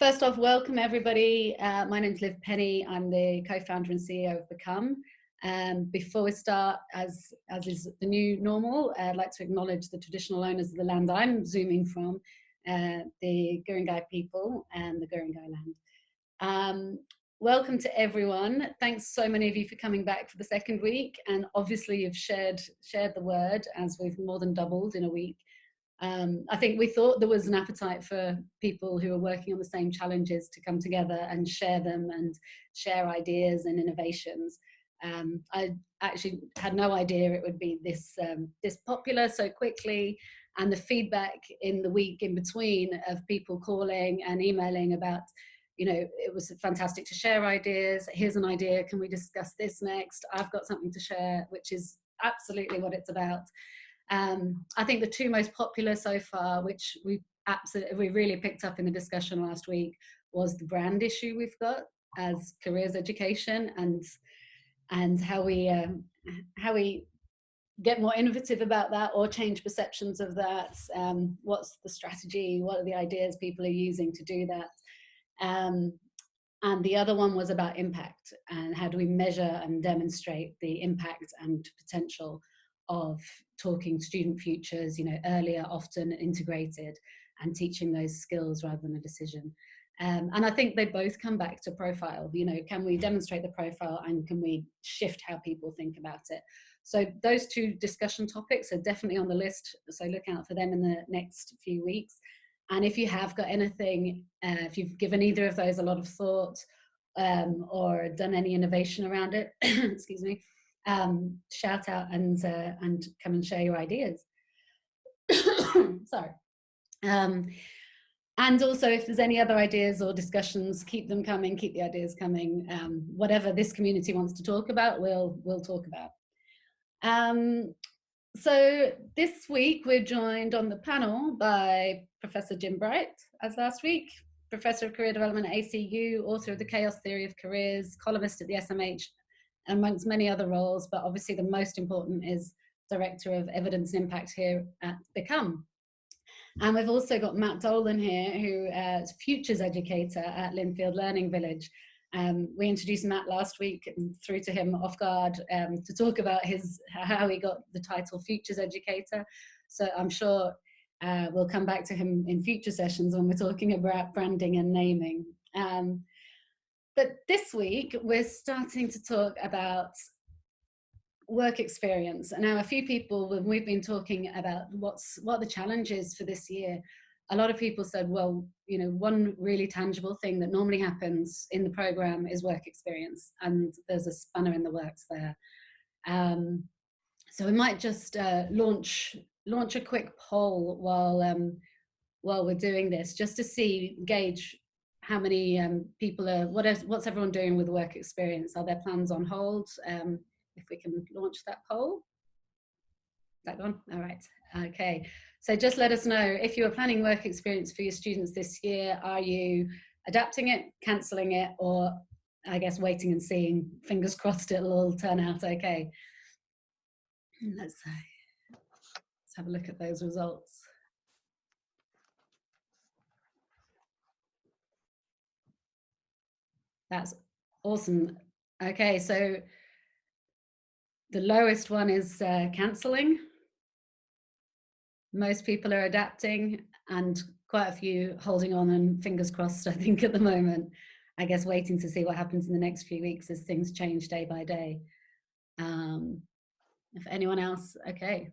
First off, welcome everybody. My name's Liv Penny. I'm the co-founder and CEO of Become. Before we start, as is the new normal, I'd like to acknowledge the traditional owners of the land I'm zooming from, the Guringai people and the Guringai land. Welcome to everyone. Thanks so many of you for coming back for the second week, and obviously you've shared the word as we've more than doubled in a week. I think we thought there was an appetite for people who are working on the same challenges to come together and share them and share ideas and innovations. I actually had no idea it would be this popular so quickly, and the feedback in the week in between of people calling and emailing about, you know, it was fantastic to share ideas. Here's an idea, can we discuss this next? I've got something to share, which is absolutely what it's about. I think the two most popular so far, which we really picked up in the discussion last week, was the brand issue we've got as careers education, and how we get more innovative about that or change perceptions of that. What's the strategy? What are the ideas people are using to do that? And the other one was about impact, and how do we measure and demonstrate the impact and potential of talking student futures, you know, earlier, often integrated, and teaching those skills rather than a decision. And I think they both come back to profile. You know, can we demonstrate the profile, and can we shift how people think about it? So those two discussion topics are definitely on the list, so look out for them in the next few weeks. And if you have got anything, if you've given either of those a lot of thought, or done any innovation around it, excuse me, shout out and come and share your ideas. Sorry. And also, if there's any other ideas or discussions, keep them coming, keep the ideas coming. Whatever this community wants to talk about, we'll talk about. So this week we're joined on the panel by Professor Jim Bright, as last week, Professor of Career Development at ACU, author of The Chaos Theory of Careers, columnist at the SMH, amongst many other roles, but obviously the most important is Director of Evidence and Impact here at Become. And we've also got Matt Dolan here, who is Futures Educator at Linfield Learning Village. We introduced Matt last week and threw to him off guard to talk about how he got the title Futures Educator. So I'm sure we'll come back to him in future sessions when we're talking about branding and naming. But this week, we're starting to talk about work experience. And now a few people, when we've been talking about what the challenges for this year, a lot of people said, well, you know, one really tangible thing that normally happens in the program is work experience. And there's a spanner in the works there. So we might just launch a quick poll while we're doing this, just to gauge how many people are, what's everyone doing with work experience? Are there plans on hold? If we can launch that poll. Is that gone? All right, okay. So just let us know if you are planning work experience for your students this year. Are you adapting it, cancelling it, or I guess waiting and seeing, fingers crossed it'll all turn out okay. Let's have a look at those results. That's awesome. Okay, so the lowest one is cancelling. Most people are adapting, and quite a few holding on and fingers crossed, I think, at the moment. I guess waiting to see what happens in the next few weeks as things change day by day. If anyone else, okay.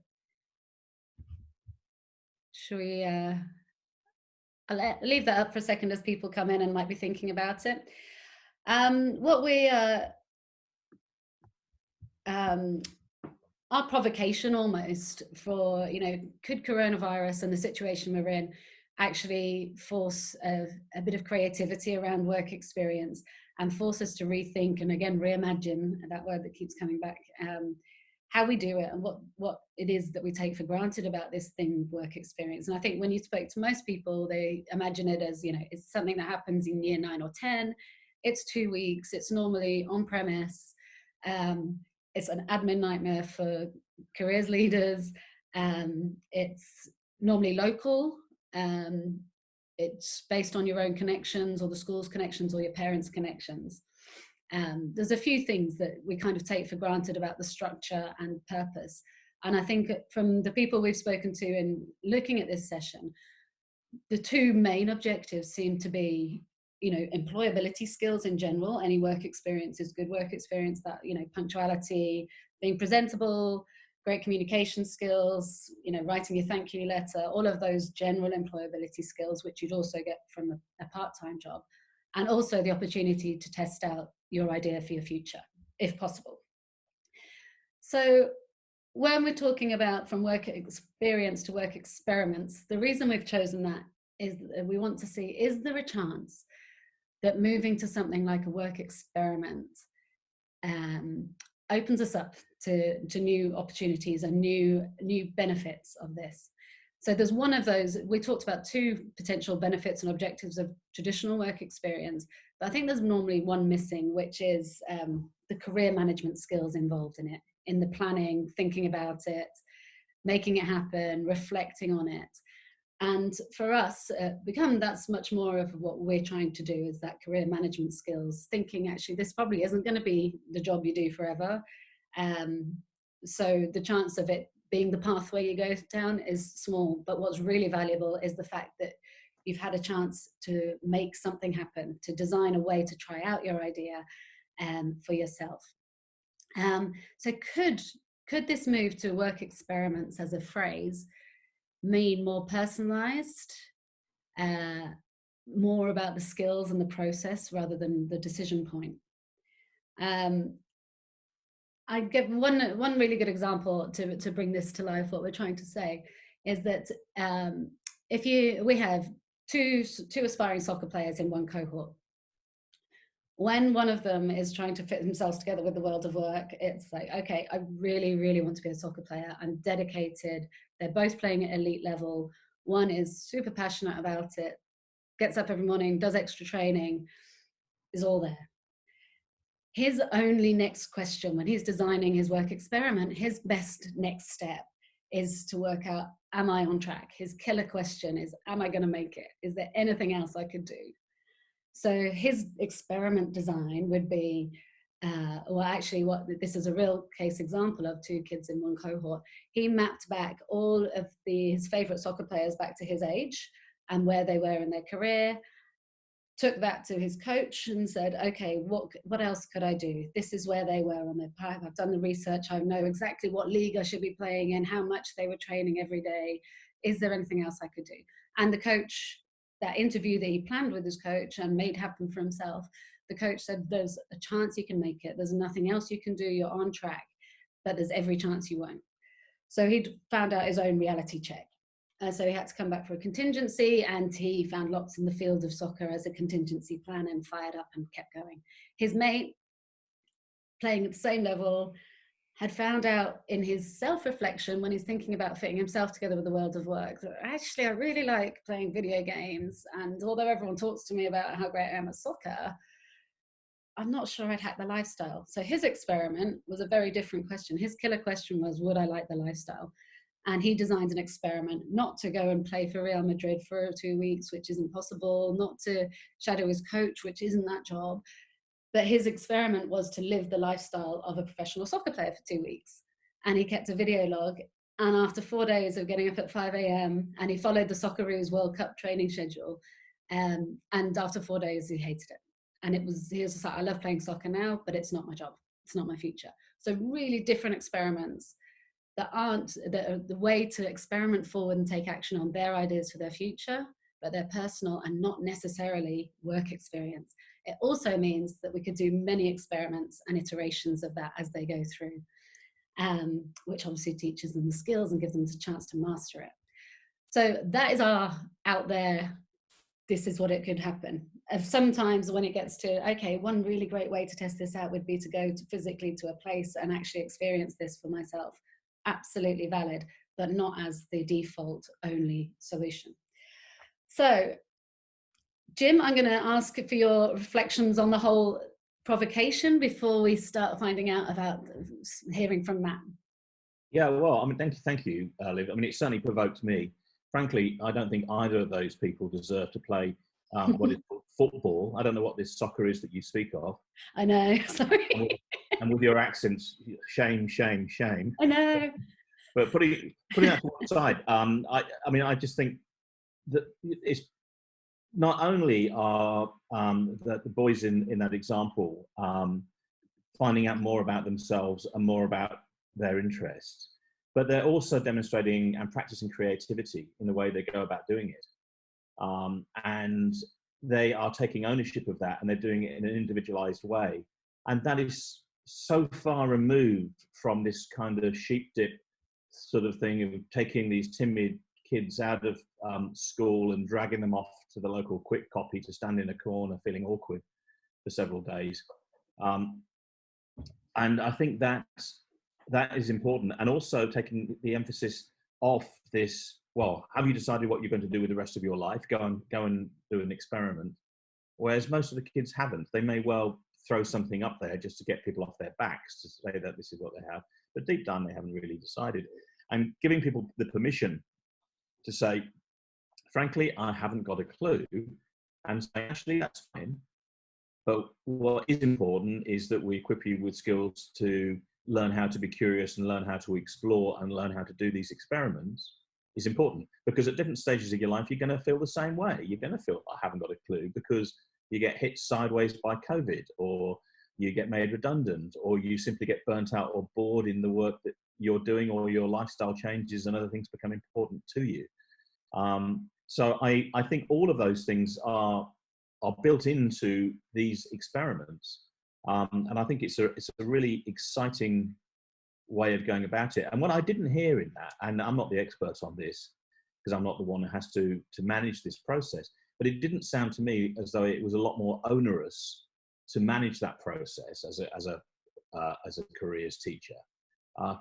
Should we, I'll leave that up for a second as people come in and might be thinking about it. What we our provocation almost for, you know, could coronavirus and the situation we're in actually force a bit of creativity around work experience and force us to rethink and again reimagine, that word that keeps coming back, how we do it and what it is that we take for granted about this thing, work experience. And I think when you spoke to most people, they imagine it as, you know, it's something that happens in year 9 or 10. It's 2 weeks. It's normally on premise. It's an admin nightmare for careers leaders. It's normally local. it's based on your own connections or the school's connections or your parents' connections. There's a few things that we kind of take for granted about the structure and purpose. And I think from the people we've spoken to in looking at this session, the two main objectives seem to be, employability skills in general. Any work experience is good work experience, that, punctuality, being presentable, great communication skills, writing your thank you letter, all of those general employability skills, which you'd also get from a part-time job. And also the opportunity to test out your idea for your future, if possible. So when we're talking about from work experience to work experiments, the reason we've chosen that is that we want to see, is there a chance that moving to something like a work experiment opens us up to new opportunities and new benefits of this. So there's one of those, we talked about two potential benefits and objectives of traditional work experience, but I think there's normally one missing, which is the career management skills involved in it, in the planning, thinking about it, making it happen, reflecting on it. And for us, that's much more of what we're trying to do, is that career management skills, thinking actually this probably isn't going to be the job you do forever. So the chance of it being the pathway you go down is small, but what's really valuable is the fact that you've had a chance to make something happen, to design a way to try out your idea for yourself. So could this move to work experiments as a phrase mean more personalized, more about the skills and the process rather than the decision point? I give one really good example to bring this to life. What we're trying to say is that we have two aspiring soccer players in one cohort. When one of them is trying to fit themselves together with the world of work, it's like, okay, I really, really want to be a soccer player. I'm dedicated. They're both playing at elite level. One is super passionate about it, gets up every morning, does extra training, is all there. His only next question when he's designing his work experiment, his best next step is to work out, am I on track? His killer question is, am I going to make it? Is there anything else I could do? So his experiment design would be, this is a real case example of two kids in one cohort. He mapped back all of his favorite soccer players back to his age and where they were in their career, took that to his coach and said, okay, what else could I do? This is where they were on their path. I've done the research. I know exactly what league I should be playing in, how much they were training every day. Is there anything else I could do? And the coach, that interview that he planned with his coach and made happen for himself, the coach said, there's a chance you can make it. There's nothing else you can do. You're on track, but there's every chance you won't. So he'd found out his own reality check. So he had to come back for a contingency, and he found lots in the field of soccer as a contingency plan and fired up and kept going. His mate, playing at the same level, had found out in his self-reflection when he's thinking about fitting himself together with the world of work that actually I really like playing video games, and although everyone talks to me about how great I am at soccer, I'm not sure I'd hack the lifestyle. So his experiment was a very different question. His killer question was, would I like the lifestyle? And he designed an experiment not to go and play for Real Madrid for 2 weeks, which isn't possible, not to shadow his coach, which isn't that job. But his experiment was to live the lifestyle of a professional soccer player for 2 weeks. And he kept a video log. And after 4 days of getting up at 5 a.m., and he followed the Socceroos World Cup training schedule. And after 4 days, he hated it. And he was just like, I love playing soccer now, but it's not my job. It's not my future. So really different experiments that aren't the way to experiment forward and take action on their ideas for their future, but they're personal and not necessarily work experience. It also means that we could do many experiments and iterations of that as they go through, which obviously teaches them the skills and gives them the chance to master it. So that is our out there, this is what it could happen. Sometimes when it gets to, okay, one really great way to test this out would be to go physically to a place and actually experience this for myself. Absolutely valid, but not as the default only solution. So, Jim, I'm going to ask for your reflections on the whole provocation before we start finding out about hearing from Matt. Yeah, well, I mean, thank you, Liv. I mean, it certainly provoked me. frankly, I don't think either of those people deserve to play what is called football. I don't know what this soccer is that you speak of. I know, sorry. And with your accents, shame, shame, shame. I know. But putting that to one side, I mean, I just think that it's not only are the boys in that example finding out more about themselves and more about their interests, but they're also demonstrating and practicing creativity in the way they go about doing it. And they are taking ownership of that, and they're doing it in an individualized way. And that is so far removed from this kind of sheep dip sort of thing of taking these timid kids out of school and dragging them off to the local quick copy to stand in a corner feeling awkward for several days. And I think that is important. And also taking the emphasis off this, well, have you decided what you're going to do with the rest of your life? Go and do an experiment. Whereas most of the kids haven't. They may well throw something up there just to get people off their backs to say that this is what they have. But deep down, they haven't really decided. And giving people the permission to say, frankly, I haven't got a clue, and say, actually, that's fine. But what is important is that we equip you with skills to learn how to be curious and learn how to explore and learn how to do these experiments is important, because at different stages of your life, you're going to feel the same way. You're going to feel, I haven't got a clue, because you get hit sideways by COVID, or you get made redundant, or you simply get burnt out or bored in the work that you're doing, or your lifestyle changes and other things become important to you. So I think all of those things are built into these experiments. And I think it's a really exciting way of going about it. And what I didn't hear in that, and I'm not the expert on this, because I'm not the one who has to manage this process, but it didn't sound to me as though it was a lot more onerous to manage that process as a careers teacher,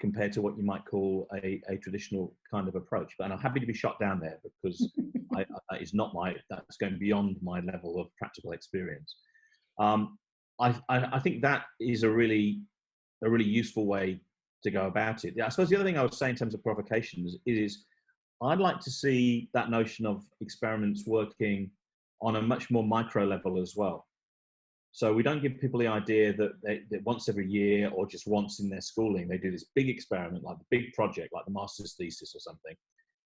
compared to what you might call a traditional kind of approach. But I'm happy to be shot down there, because that is not that's going beyond my level of practical experience. I think that is a really useful way to go about it. I suppose the other thing I would say in terms of provocations is I'd like to see that notion of experiments working on a much more micro level as well. So we don't give people the idea that once every year or just once in their schooling, they do this big experiment, like the big project, like the master's thesis or something.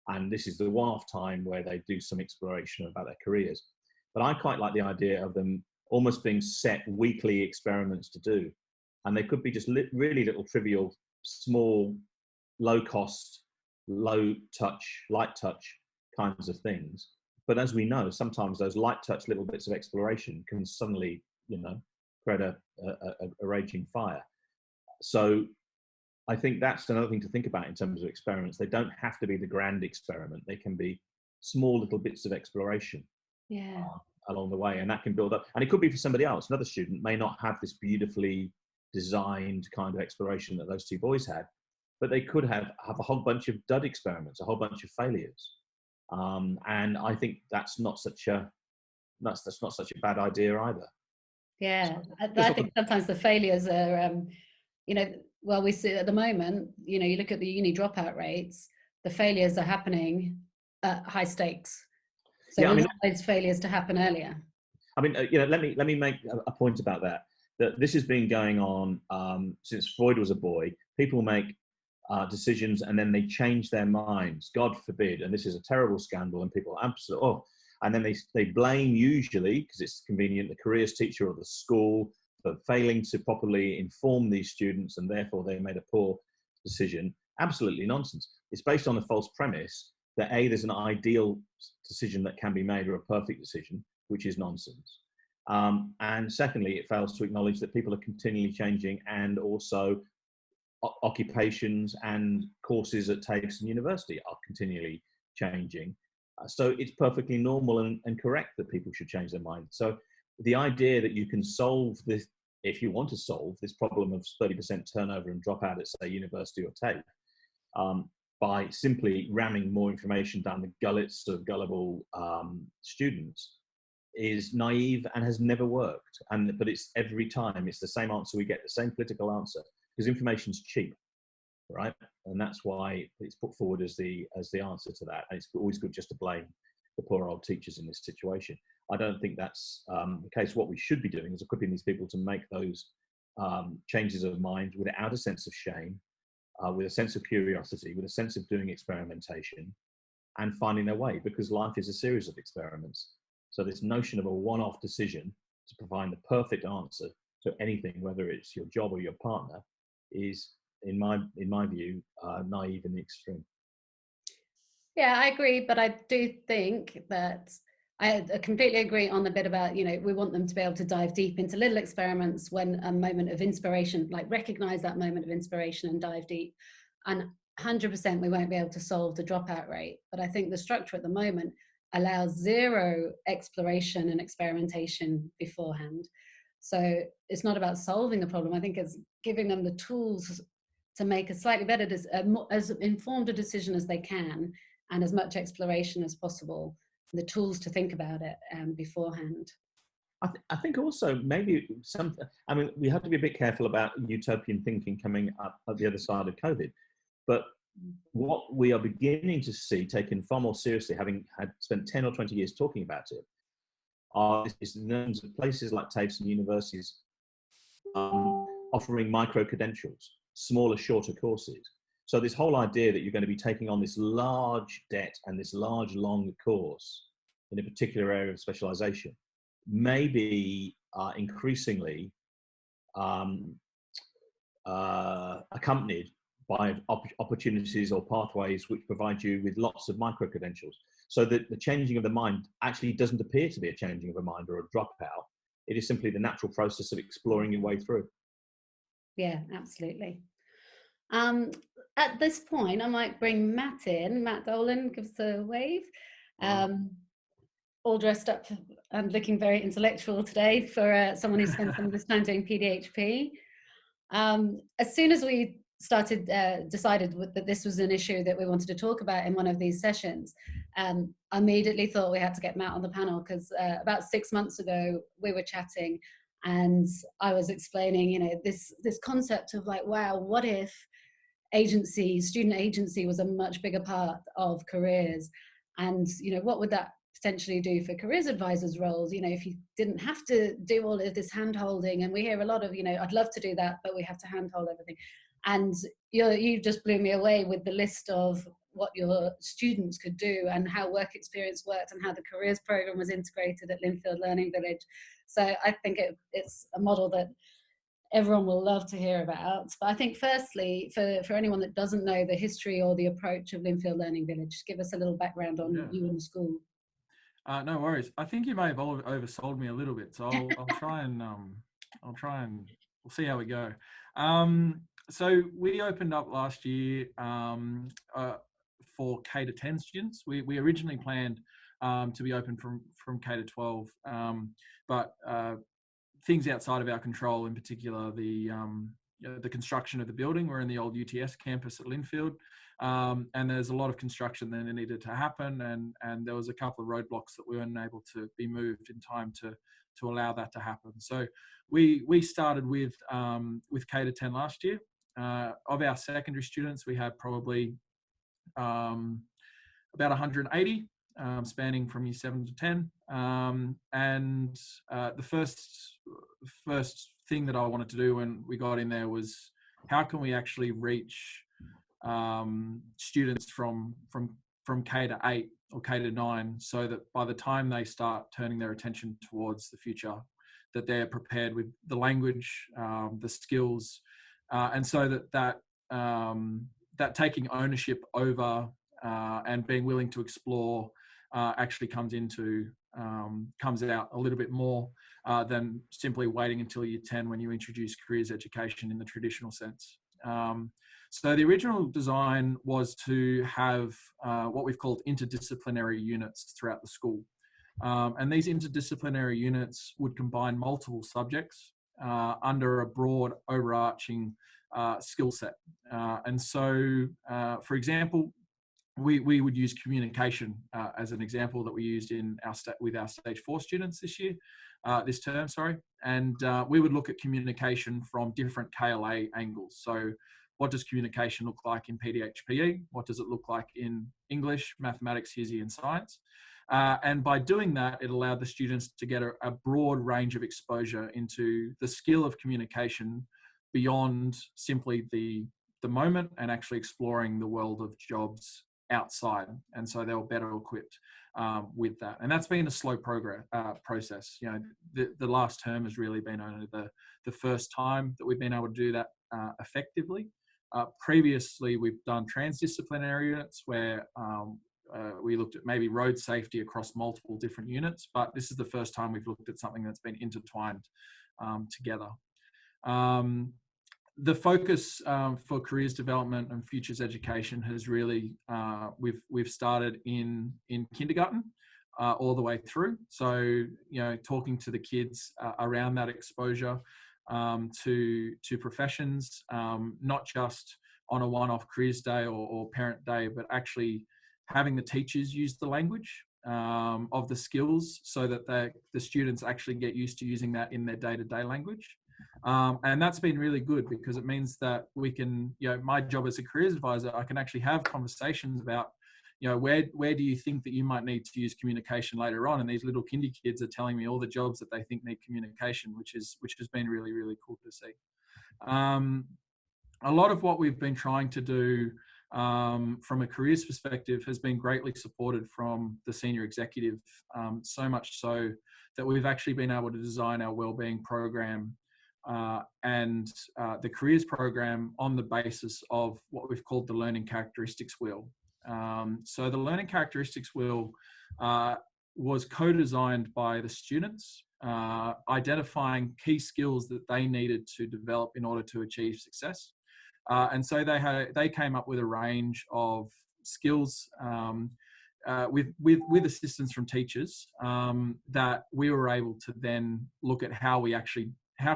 And this is the one-off time where they do some exploration about their careers. But I quite like the idea of them almost being set weekly experiments to do. And they could be just really little trivial, small, low cost, low touch, light touch kinds of things. But as we know, sometimes those light touch little bits of exploration can suddenly, create a raging fire. So I think that's another thing to think about in terms of experiments. They don't have to be the grand experiment. They can be small little bits of exploration along the way, and that can build up. And it could be for somebody else. Another student may not have this beautifully designed kind of exploration that those two boys had, but they could have a whole bunch of dud experiments, a whole bunch of failures. And I think that's not such a bad idea either. Yeah, I think sometimes the failures are, well, we see at the moment, you look at the uni dropout rates, the failures are happening at high stakes. So we want those failures to happen earlier. I mean, let me make a point about that. That this has been going on since Freud was a boy. People make decisions and then they change their minds. God forbid, and this is a terrible scandal, and people absolutely and then they blame, usually because it's convenient, the careers teacher or the school for failing to properly inform these students, and therefore they made a poor decision. Absolutely nonsense. It's based on a false premise that there's an ideal decision that can be made, or a perfect decision, which is nonsense. And secondly, it fails to acknowledge that people are continually changing, and also occupations and courses at TAFEs and university are continually changing. So it's perfectly normal and correct that people should change their mind. So the idea that you can solve this, if you want to solve this problem of 30% turnover and dropout at, say, university or TAFE, by simply ramming more information down the gullets of gullible students, is naive and has never worked. But it's every time, it's the same answer we get, the same political answer, because information's cheap, right? and that's why it's put forward as the answer to that. And it's always good just to blame the poor old teachers in this situation. I don't think that's the case. What we should be doing is equipping these people to make those changes of mind without a sense of shame, with a sense of curiosity, with a sense of doing experimentation and finding their way, because life is a series of experiments. So this notion of a one-off decision to provide the perfect answer to anything, whether it's your job or your partner, is, in my view, naive in the extreme. Yeah, I agree, but I do think that I completely agree on the bit about, we want them to be able to dive deep into little experiments when a moment of inspiration, like recognize that moment of inspiration and dive deep. And 100% we won't be able to solve the dropout rate. But I think the structure at the moment allows zero exploration and experimentation beforehand. So it's not about solving the problem. I think it's giving them the tools to make a slightly better, as informed a decision as they can, and as much exploration as possible, the tools to think about it beforehand. I think also maybe we have to be a bit careful about utopian thinking coming up at the other side of COVID. But what we are beginning to see taken far more seriously, having spent 10 or 20 years talking about it, is in terms of places like TAFEs and universities offering micro-credentials, smaller, shorter courses. So this whole idea that you're going to be taking on this large debt and this large, long course in a particular area of specialization may be increasingly accompanied by opportunities or pathways which provide you with lots of micro-credentials. So that the changing of the mind actually doesn't appear to be a changing of a mind or a dropout. It is simply the natural process of exploring your way through. Yeah, absolutely. At this point, I might bring Matt in. Matt Dolan, give us a wave. All dressed up and looking very intellectual today for someone who spent some of this time doing PDHP. As soon as we decided that this was an issue that we wanted to talk about in one of these sessions, I immediately thought we had to get Matt on the panel, because about 6 months ago we were chatting and I was explaining, this concept of like, wow, what if student agency was a much bigger part of careers, and what would that potentially do for careers advisors roles, if you didn't have to do all of this hand holding. And we hear a lot of, I'd love to do that, but we have to hand hold everything. And you just blew me away with the list of what your students could do and how work experience worked and how the careers program was integrated at Linfield Learning Village. So I think it's a model that everyone will love to hear about. But I think firstly, for anyone that doesn't know the history or the approach of Linfield Learning Village, give us a little background on you and the school. No worries. I think you may have oversold me a little bit, so I'll try and we'll see how we go. So we opened up last year for K to 10 students. We originally planned to be open from K to 12, but things outside of our control, in particular the construction of the building. We're in the old UTS campus at Linfield. And there's a lot of construction that needed to happen, and there was a couple of roadblocks that we weren't able to be moved in time to allow that to happen. So we started with K to 10 last year. Of our secondary students, we had probably about 180, spanning from year 7 to 10. And the first thing that I wanted to do when we got in there was, how can we actually reach students from K to 8 or K to 9, so that by the time they start turning their attention towards the future, that they're prepared with the language, the skills, and so that taking ownership over and being willing to explore actually comes out a little bit more than simply waiting until year 10 when you introduce careers education in the traditional sense. So the original design was to have what we've called interdisciplinary units throughout the school. And these interdisciplinary units would combine multiple subjects under a broad overarching skill set. And so, for example, we would use communication as an example that we used with our stage 4 students this term, and we would look at communication from different KLA angles. So what does communication look like in PDHPE? What does it look like in English, mathematics, HISI, and science? And by doing that, it allowed the students to get a broad range of exposure into the skill of communication beyond simply the moment, and actually exploring the world of jobs outside. And so they were better equipped with that. And that's been a slow process. You know, the last term has really been only the first time that we've been able to do that effectively. Previously, we've done transdisciplinary units where we looked at maybe road safety across multiple different units, but this is the first time we've looked at something that's been intertwined together. The focus for careers development and futures education has really, we've started in kindergarten all the way through. So, you know, talking to the kids around that exposure to professions, not just on a one-off careers day or parent day, but actually having the teachers use the language of the skills so that the students actually get used to using that in their day-to-day language. And that's been really good, because it means that we can, you know, my job as a careers advisor, I can actually have conversations about, you know, where do you think that you might need to use communication later on? And these little kindy kids are telling me all the jobs that they think need communication, which has been really, really cool to see. A lot of what we've been trying to do from a careers perspective has been greatly supported from the senior executive, so much so that we've actually been able to design our wellbeing program and the careers program on the basis of what we've called the learning characteristics wheel. So the learning characteristics wheel was co-designed by the students, identifying key skills that they needed to develop in order to achieve success. And so they came up with a range of skills with assistance from teachers that we were able to then look at how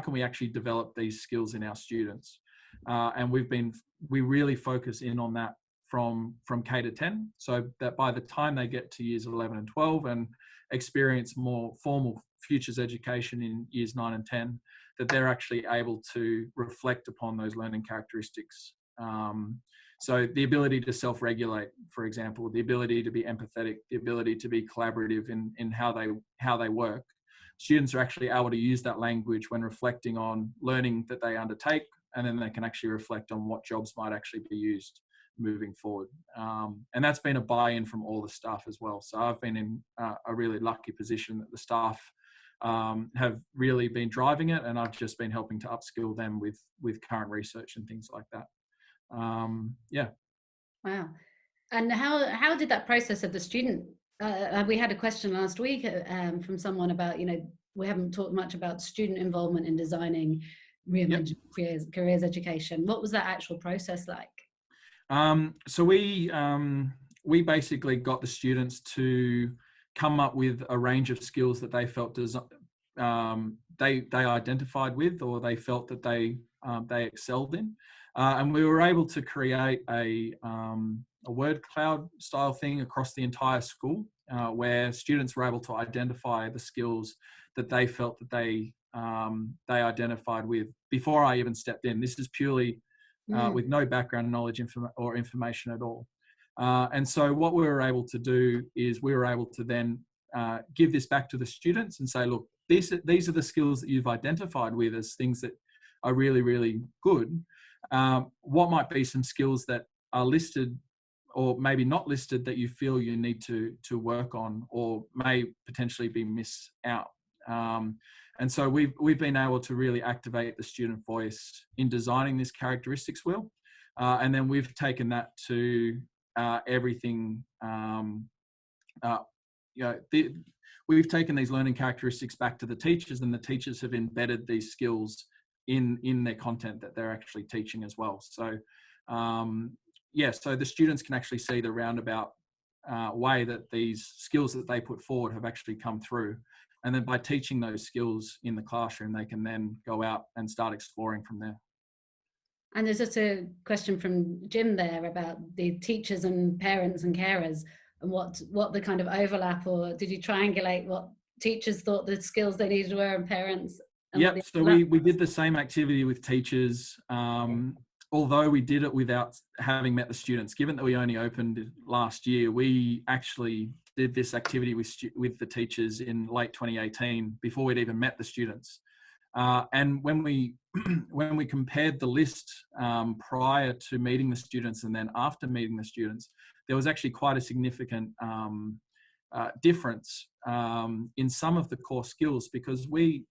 can we actually develop these skills in our students. And we really focus in on that from K to 10, so that by the time they get to years 11 and 12 and experience more formal futures education in years 9 and 10, that they're actually able to reflect upon those learning characteristics. So the ability to self-regulate, for example, the ability to be empathetic, the ability to be collaborative in how they work. Students are actually able to use that language when reflecting on learning that they undertake, and then they can actually reflect on what jobs might actually be used moving forward. And that's been a buy-in from all the staff as well. So I've been in a really lucky position that the staff have really been driving it, and I've just been helping to upskill them with current research and things like that. Yeah. Wow. And how did that process of the student? We had a question last week from someone about, you know, we haven't talked much about student involvement in designing reimagining careers education. What was that actual process like? So we basically got the students to come up with a range of skills that they felt they identified with, or they felt that they excelled in, and we were able to create a word cloud style thing across the entire school, where students were able to identify the skills that they felt that they identified with before I even stepped in. This is purely with no background knowledge or information at all. And so what we were able to do is we were able to then give this back to the students and say, look, these are the skills that you've identified with as things that are really, really good. What might be some skills that are listed or maybe not listed that you feel you need to work on, or may potentially be missed out? And so we've been able to really activate the student voice in designing this characteristics wheel. And then we've taken that to everything. We've taken these learning characteristics back to the teachers, and the teachers have embedded these skills in their content that they're actually teaching as well. So so the students can actually see the roundabout way that these skills that they put forward have actually come through. And then by teaching those skills in the classroom, they can then go out and start exploring from there. And there's just a question from Jim there about the teachers and parents and carers, and what the kind of overlap, or did you triangulate what teachers thought the skills they needed were and parents? Yep, so we did the same activity with teachers. although we did it without having met the students, given that we only opened last year, we actually did this activity with the teachers in late 2018 before we'd even met the students. And when we when we compared the list prior to meeting the students and then after meeting the students, there was actually quite a significant difference in some of the core skills, because we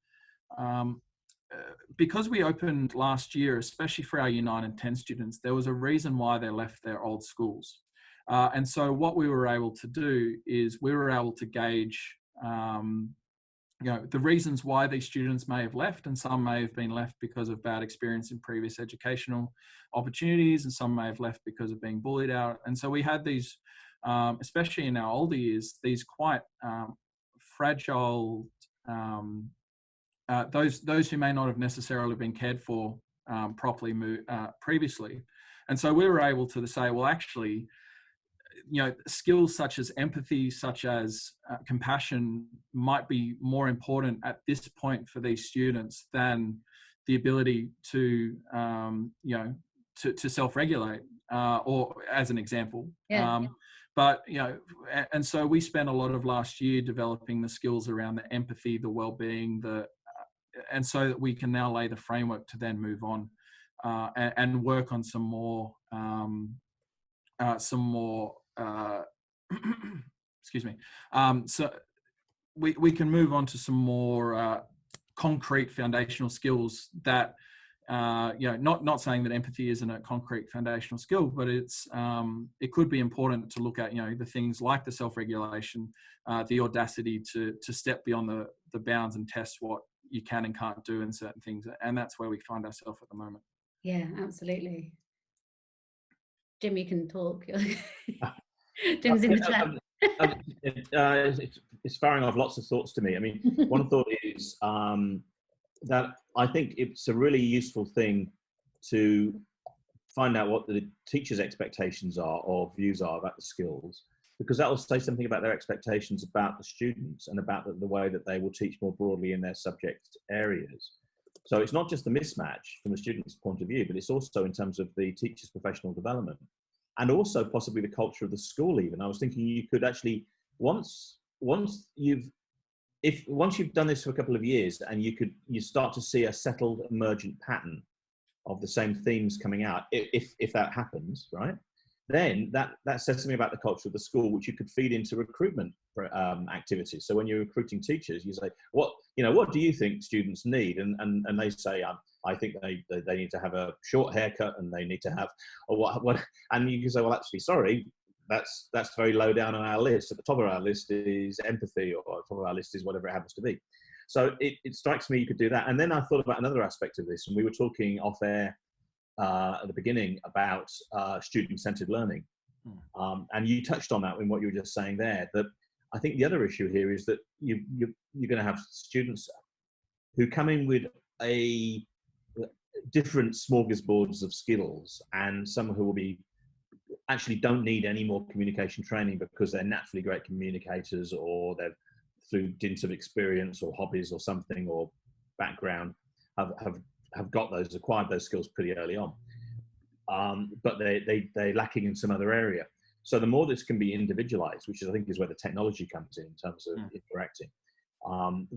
opened last year, especially for our Year 9 and 10 students, there was a reason why they left their old schools. And so what we were able to do is we were able to gauge the reasons why these students may have left, and some may have been left because of bad experience in previous educational opportunities, and some may have left because of being bullied out. And so we had these, especially in our older years, these quite fragile, those who may not have necessarily been cared for properly previously. And so we were able to say, well, actually, skills such as empathy, such as compassion might be more important at this point for these students than the ability to self-regulate, or as an example. But, and so we spent a lot of last year developing the skills around the empathy, the well-being, and so that we can now lay the framework to then move on and work on some more excuse me. So we can move on to some more concrete foundational skills that, not saying that empathy isn't a concrete foundational skill, but it's it could be important to look at, the things like the self-regulation, the audacity to step beyond the bounds and test what you can and can't do in certain things. And that's where we find ourselves at the moment. Yeah, absolutely. Jim, you can talk. Jim's in the chat. It's firing off lots of thoughts to me. I mean, one thought is that I think it's a really useful thing to find out what the teacher's expectations are or views are about the skills, because that will say something about their expectations about the students and about the way that they will teach more broadly in their subject areas. So it's not just the mismatch from the student's point of view, but it's also in terms of the teacher's professional development, and also possibly the culture of the school even. I was thinking you could actually, once you've done this for a couple of years and you start to see a settled emergent pattern of the same themes coming out, if that happens, right? Then that says something about the culture of the school, which you could feed into recruitment activities. So when you're recruiting teachers, you say, what do you think students need? And they say, I think they need to have a short haircut, and they need to have what, and you can say, well, actually, sorry, that's very low down on our list. At the top of our list is empathy, or at the top of our list is whatever it happens to be. So it strikes me you could do that. And then I thought about another aspect of this, and we were talking off air at the beginning about student-centered learning. And you touched on that in what you were just saying there, that I think the other issue here is that you're going to have students who come in with a different smorgasbords of skills, and some who will be actually don't need any more communication training because they're naturally great communicators, or they're through dint of experience or hobbies or something or background have acquired those skills pretty early on, but they're lacking in some other area. So the more this can be individualized, which I think is where the technology comes in terms of interacting,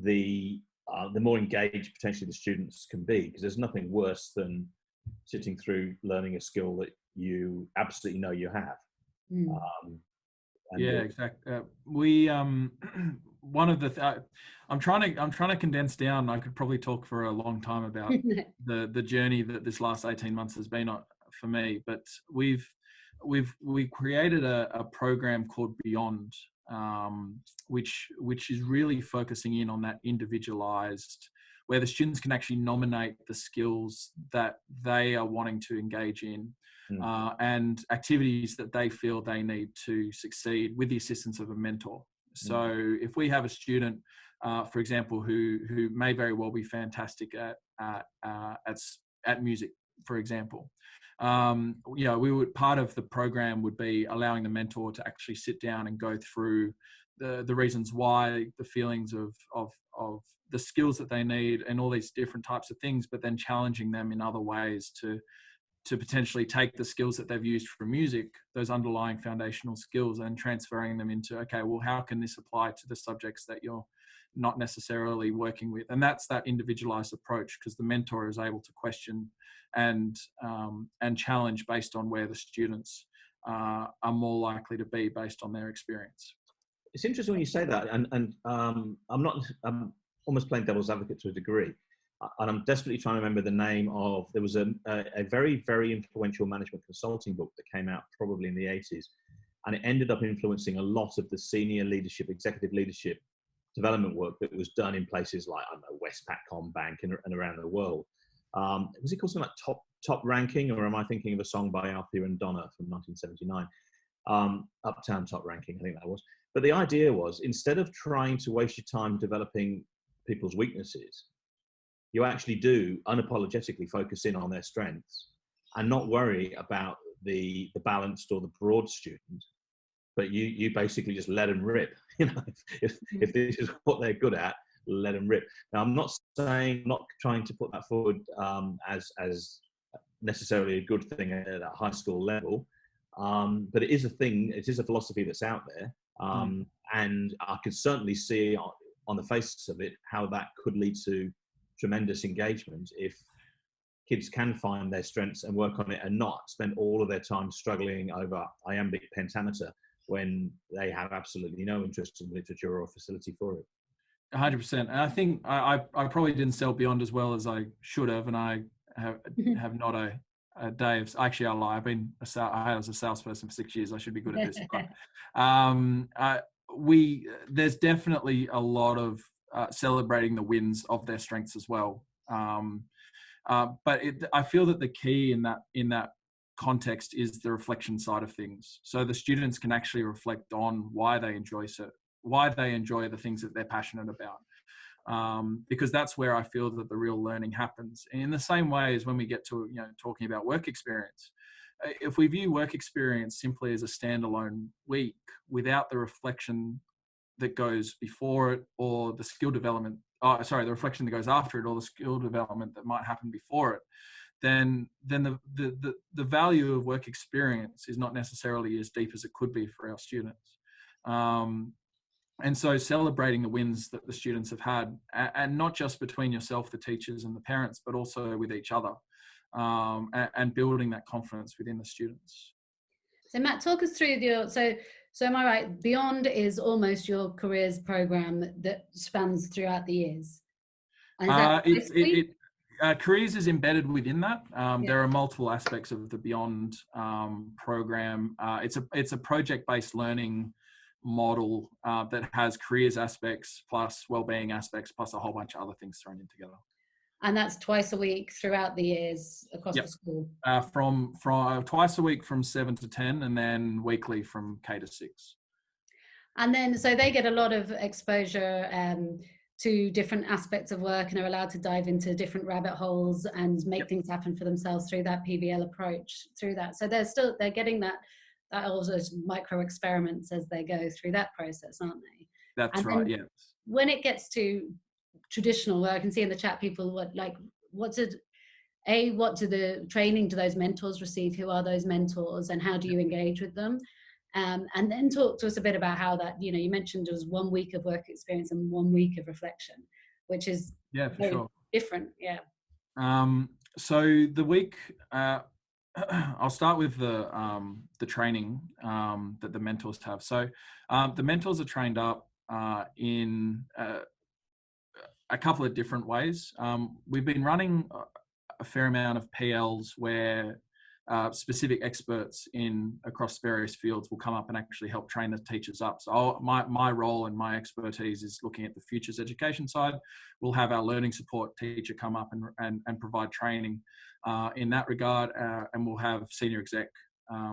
the more engaged potentially the students can be, because there's nothing worse than sitting through learning a skill that you absolutely know you have. Exactly. We one of the I'm trying to condense down. I could probably talk for a long time about the journey that this last 18 months has been on for me, but we've created a program called Beyond, which is really focusing in on that individualized, where the students can actually nominate the skills that they are wanting to engage in, and activities that they feel they need to succeed with the assistance of a mentor. So if we have a student, for example, who may very well be fantastic at music, for example, we would, part of the program would be allowing the mentor to actually sit down and go through the reasons why, the feelings of the skills that they need, and all these different types of things, but then challenging them in other ways to to potentially take the skills that they've used from music, those underlying foundational skills, and transferring them into, okay, well, how can this apply to the subjects that you're not necessarily working with? And that's that individualized approach, because the mentor is able to question and challenge based on where the students are more likely to be based on their experience. It's interesting when you say that, and I'm almost playing devil's advocate to a degree, and I'm desperately trying to remember the name of. There was a very, very influential management consulting book that came out probably in the 80s, and it ended up influencing a lot of the senior leadership, executive leadership development work that was done in places like, I don't know, Westpac, Combank, and around the world. Was it called something like Top Ranking, or am I thinking of a song by Althea and Donna from 1979? Uptown Top Ranking, I think that was. But the idea was, instead of trying to waste your time developing people's weaknesses, you actually do unapologetically focus in on their strengths and not worry about the balanced or the broad student, but you basically just let them rip. You know, if this is what they're good at, let them rip. Now, I'm not trying to put that forward as necessarily a good thing at that high school level, but it is a thing. It is a philosophy that's out there, and I could certainly see on the face of it how that could lead to tremendous engagement if kids can find their strengths and work on it, and not spend all of their time struggling over iambic pentameter when they have absolutely no interest in literature or facility for it. 100%. And I think I probably didn't sell Beyond as well as I should have, and I have not a day of, actually I lie, I was a salesperson for 6 years. I should be good at this. But there's definitely a lot of celebrating the wins of their strengths as well. But I feel that the key in that context is the reflection side of things. So the students can actually reflect on why they enjoy the things that they're passionate about. Because that's where I feel that the real learning happens. In the same way as when we get to talking about work experience, if we view work experience simply as a standalone week without the reflection that goes before it, or the skill development, the reflection that goes after it, or the skill development that might happen before it, then the value of work experience is not necessarily as deep as it could be for our students. And so celebrating the wins that the students have had, and not just between yourself, the teachers and the parents, but also with each other, and building that confidence within the students. So Matt, talk us through so am I right, Beyond is almost your careers program that spans throughout the years? And is that careers is embedded within that. There are multiple aspects of the Beyond program. It's a project-based learning model that has careers aspects plus wellbeing aspects plus a whole bunch of other things thrown in together. And that's twice a week throughout the years across the school? From twice a week from 7 to 10, and then weekly from K to 6. And then, so they get a lot of exposure to different aspects of work, and are allowed to dive into different rabbit holes and make things happen for themselves through that PBL approach, through that. So they're getting that all those micro experiments as they go through that process, aren't they? That's right, yes. When it gets to traditional work, I can see in the chat people what do the training do those mentors receive? Who are those mentors, and how do you engage with them? And then talk to us a bit about how that, you mentioned there was 1 week of work experience and 1 week of reflection, which is very different. Yeah. So the week, I'll start with the training that the mentors have. So the mentors are trained up in a couple of different ways. We've been running a fair amount of PLs where specific experts across various fields will come up and actually help train the teachers up. So my role and my expertise is looking at the futures education side. We'll have our learning support teacher come up and provide training in that regard, and we'll have senior exec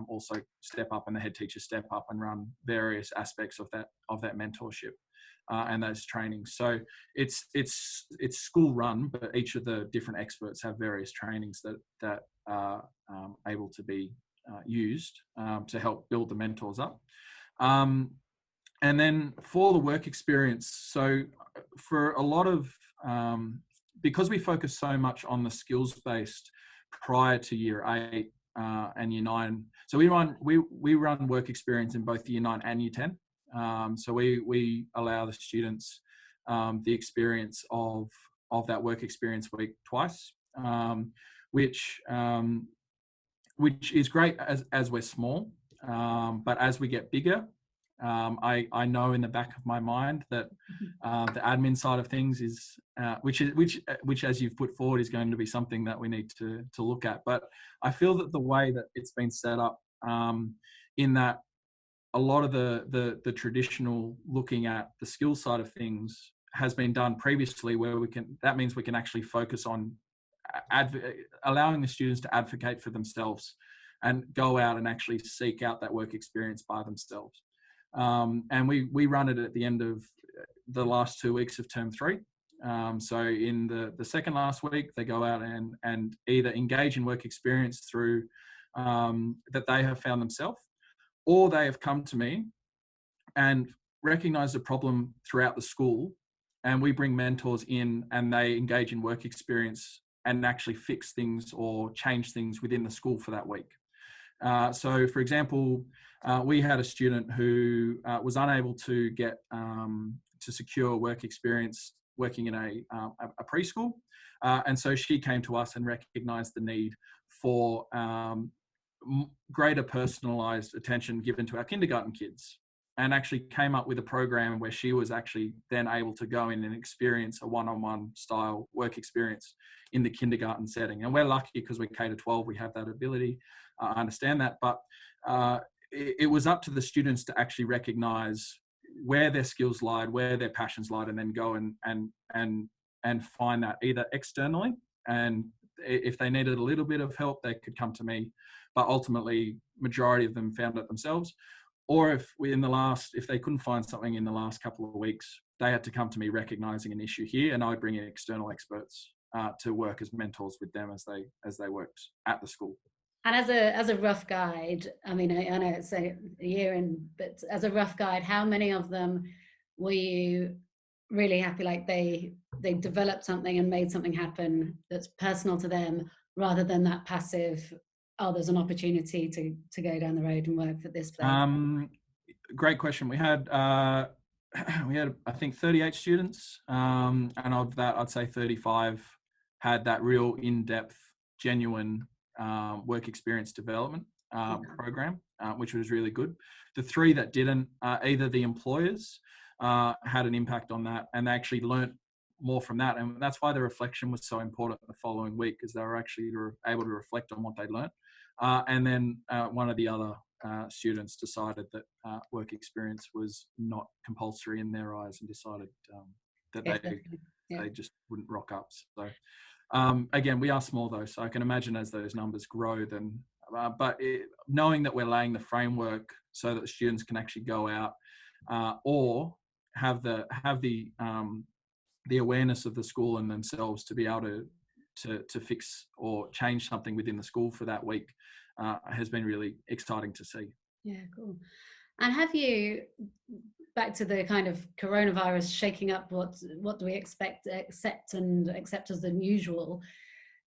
also step up, and the head teacher step up and run various aspects of that mentorship and those trainings. So it's school run, but each of the different experts have various trainings that are able to be used to help build the mentors up. And then for the work experience, so for a lot of, because we focus so much on the skills-based prior to year 8 and year 9. So we run work experience in both year 9 and year 10. So we allow the students the experience of that work experience week twice, which is great as we're small. But as we get bigger, I know in the back of my mind that the admin side of things is, which as you've put forward, is going to be something that we need to look at. But I feel that the way that it's been set up, in that a lot of the traditional looking at the skill side of things has been done previously, where that means we can actually focus on allowing the students to advocate for themselves and go out and actually seek out that work experience by themselves. And we run it at the end of the last 2 weeks of term 3. So in the second last week, they go out and either engage in work experience through that they have found themselves, or they have come to me and recognize the problem throughout the school, and we bring mentors in and they engage in work experience and actually fix things or change things within the school for that week. So for example, we had a student who was unable to get to secure work experience working in a preschool. And so she came to us and recognized the need for greater personalized attention given to our kindergarten kids, and actually came up with a program where she was actually then able to go in and experience a one-on-one style work experience in the kindergarten setting. And we're lucky because we're K-12, we have that ability. I understand that, but it was up to the students to actually recognize where their skills lied, where their passions lied, and then go and find that either externally, and if they needed a little bit of help, they could come to me, but ultimately majority of them found it themselves. Or if they couldn't find something in the last couple of weeks, they had to come to me recognizing an issue here, and I bring in external experts to work as mentors with them as they worked at the school. And as a rough guide, I mean, I know it's a year in, but as a rough guide, how many of them were you really happy, like they developed something and made something happen that's personal to them, rather than that passive, oh, there's an opportunity to go down the road and work for this place? Great question. We had I think 38 students, and of that I'd say 35 had that real in-depth, genuine work experience development program, which was really good. The 3 that didn't, either the employers had an impact on that, and they actually learnt more from that, and that's why the reflection was so important the following week, because they were actually able to reflect on what they learnt. And then one of the other students decided that work experience was not compulsory in their eyes, and decided that they just wouldn't rock up. So again, we are small though, so I can imagine as those numbers grow, then knowing that we're laying the framework so that the students can actually go out or have the awareness of the school and themselves to be able to fix or change something within the school for that week has been really exciting to see. Yeah, cool. And have you, back to the kind of coronavirus shaking up what do we accept as unusual,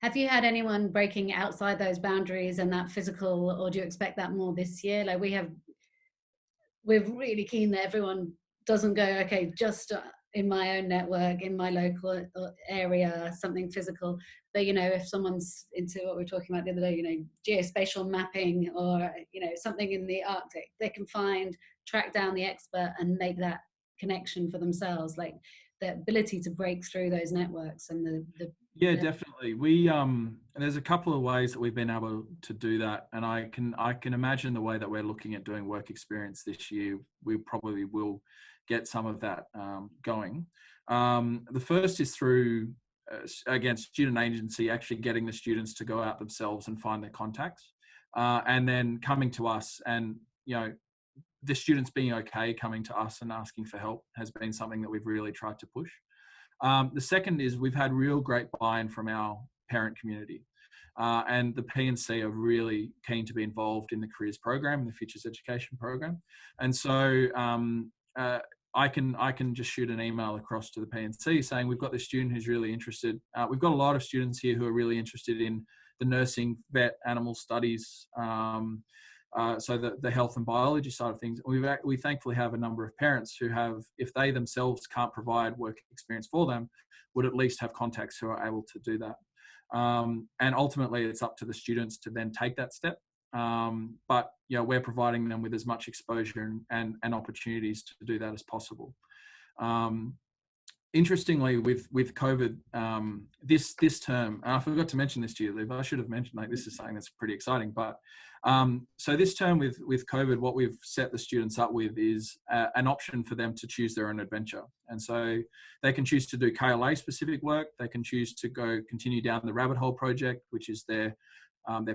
have you had anyone breaking outside those boundaries and that physical, or do you expect that more this year? Like we're really keen that everyone doesn't go, okay, just in my own network, in my local area, something physical. But, if someone's into what we were talking about the other day, geospatial mapping, or, something in the Arctic, they can track down the expert and make that connection for themselves, like the ability to break through those networks and definitely. We there's a couple of ways that we've been able to do that, and I can imagine the way that we're looking at doing work experience this year, we probably will get some of that going. The first is through again, student agency, actually getting the students to go out themselves and find their contacts, and then coming to us, and the students being okay coming to us and asking for help has been something that we've really tried to push. The second is we've had real great buy-in from our parent community, and the P&C are really keen to be involved in the careers program and the futures education program. And so I can just shoot an email across to the P&C saying we've got this student who's really interested. We've got a lot of students here who are really interested in the nursing, vet, animal studies, so the health and biology side of things. We thankfully have a number of parents who have, if they themselves can't provide work experience for them, would at least have contacts who are able to do that. And ultimately, it's up to the students to then take that step. But we're providing them with as much exposure and opportunities to do that as possible. Interestingly, with COVID, this term, and I forgot to mention this to you, Liv. I should have mentioned, this is something that's pretty exciting. But so this term with COVID, what we've set the students up with is an option for them to choose their own adventure. And so they can choose to do KLA specific work. They can choose to continue down the Rabbit Hole project, which is their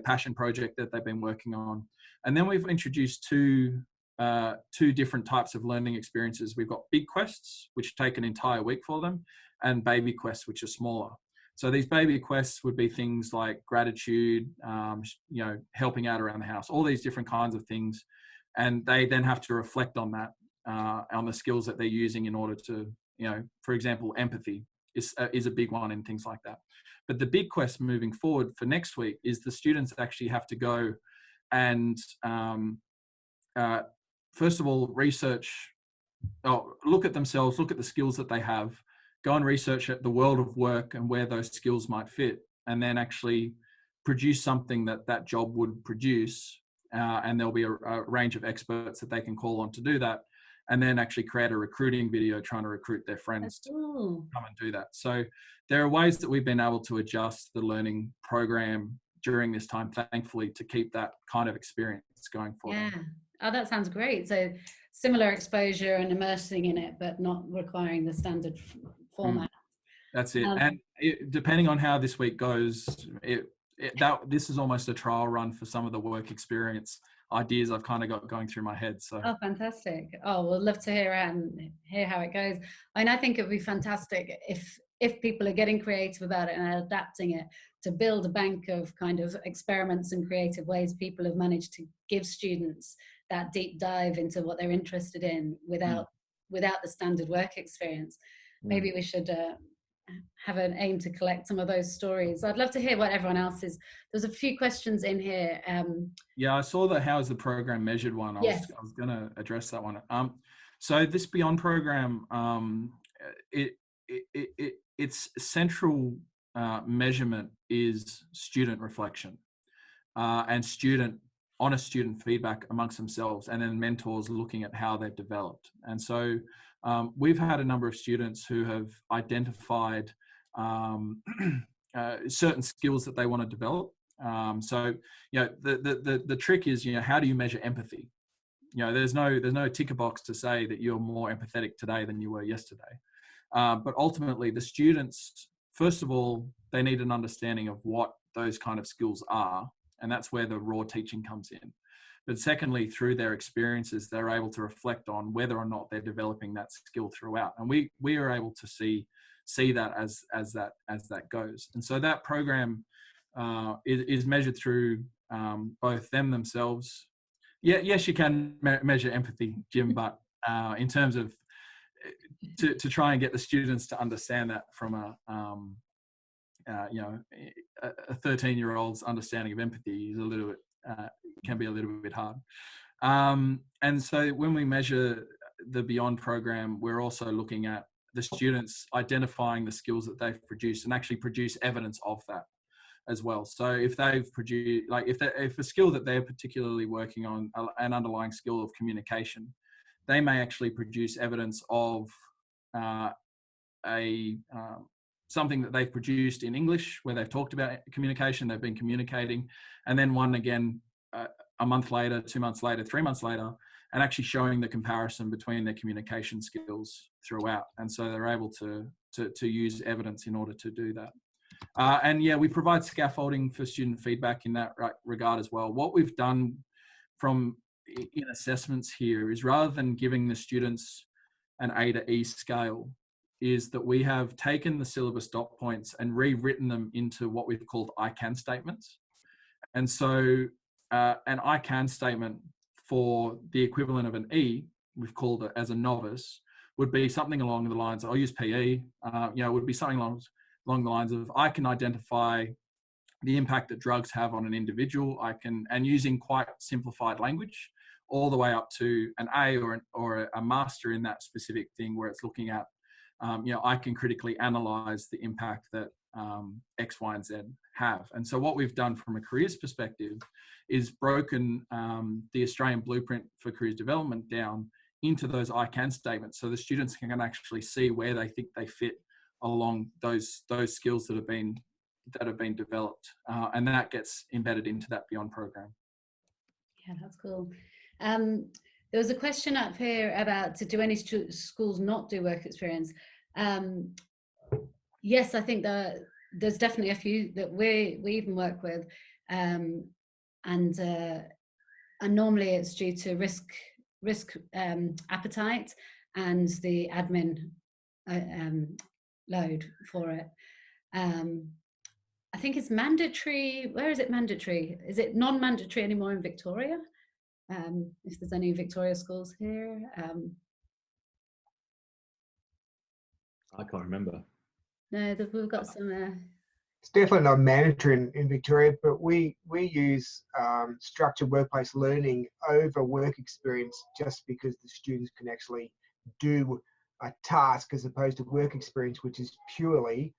passion project that they've been working on. And then we've introduced two different types of learning experiences. We've got big quests, which take an entire week for them, and baby quests, which are smaller. So these baby quests would be things like gratitude, helping out around the house, all these different kinds of things. And they then have to reflect on that, on the skills that they're using in order to, for example, empathy is a big one and things like that. But the big quest moving forward for next week is the students actually have to go and first of all, look at themselves, look at the skills that they have, go and research at the world of work and where those skills might fit, and then actually produce something that job would produce. And there'll be a range of experts that they can call on to do that, and then actually create a recruiting video trying to recruit their friends to come and do that. So there are ways that we've been able to adjust the learning program during this time, thankfully, to keep that kind of experience going forward. Yeah. Oh, that sounds great. So similar exposure and immersing in it, but not requiring the standard format. That's it. And depending on how this week goes, this is almost a trial run for some of the work experience ideas I've kind of got going through my head. So. Oh, fantastic. Oh, we'll love to hear how it goes. And I think it would be fantastic if people are getting creative about it and adapting it, to build a bank of kind of experiments and creative ways people have managed to give students that deep dive into what they're interested in without the standard work experience. Maybe we should have an aim to collect some of those stories. I'd love to hear what everyone else is. There's a few questions in here. I saw the how is the program measured one. I was going to address that one. So this Beyond program, its central measurement is student reflection and honest student feedback amongst themselves, and then mentors looking at how they've developed. And so we've had a number of students who have identified certain skills that they want to develop. So the trick is, how do you measure empathy? There's no ticker box to say that you're more empathetic today than you were yesterday. But ultimately, the students, first of all, they need an understanding of what those kind of skills are, and that's where the raw teaching comes in. But secondly, through their experiences, they're able to reflect on whether or not they're developing that skill throughout. And we are able to see that as that goes. And so that program is measured through both them themselves. Yes, you can measure empathy, Jim, but in terms of to try and get the students to understand that from a 13-year-old's understanding of empathy is a little bit can be a little bit hard. And so when we measure the Beyond program, we're also looking at the students identifying the skills that they've produced and actually produce evidence of that as well. So if they've produced, if a skill that they're particularly working on, an underlying skill of communication, they may actually produce evidence of something that they've produced in English where they've talked about communication, they've been communicating, and then one again a month later, 2 months later, 3 months later, and actually showing the comparison between their communication skills throughout. And so they're able to use evidence in order to do that. And we provide scaffolding for student feedback in that regard as well. What we've done in assessments here is, rather than giving the students an A to E scale, is that we have taken the syllabus dot points and rewritten them into what we've called I can statements. And so an I can statement for the equivalent of an E, we've called it as a novice, would be something along the lines, I'll use PE, would be something along the lines of, I can identify the impact that drugs have on an individual. And using quite simplified language, all the way up to an A or a master in that specific thing, where it's looking at, I can critically analyze the impact that X, Y, and Z have. And so what we've done from a careers perspective is broken the Australian Blueprint for Careers Development down into those I can statements, so the students can actually see where they think they fit along those skills that have been developed, and that gets embedded into that Beyond program. Yeah, that's cool. There was a question up here about, do any schools not do work experience? Yes, I think that there's definitely a few that we even work with, and normally it's due to risk appetite and the admin load for it. I think it's mandatory. Where is it mandatory? Is it non-mandatory anymore in Victoria? If there's any Victoria schools here. I can't remember. No, we've got some. It's definitely not mandatory in Victoria, but we use structured workplace learning over work experience, just because the students can actually do a task as opposed to work experience, which is purely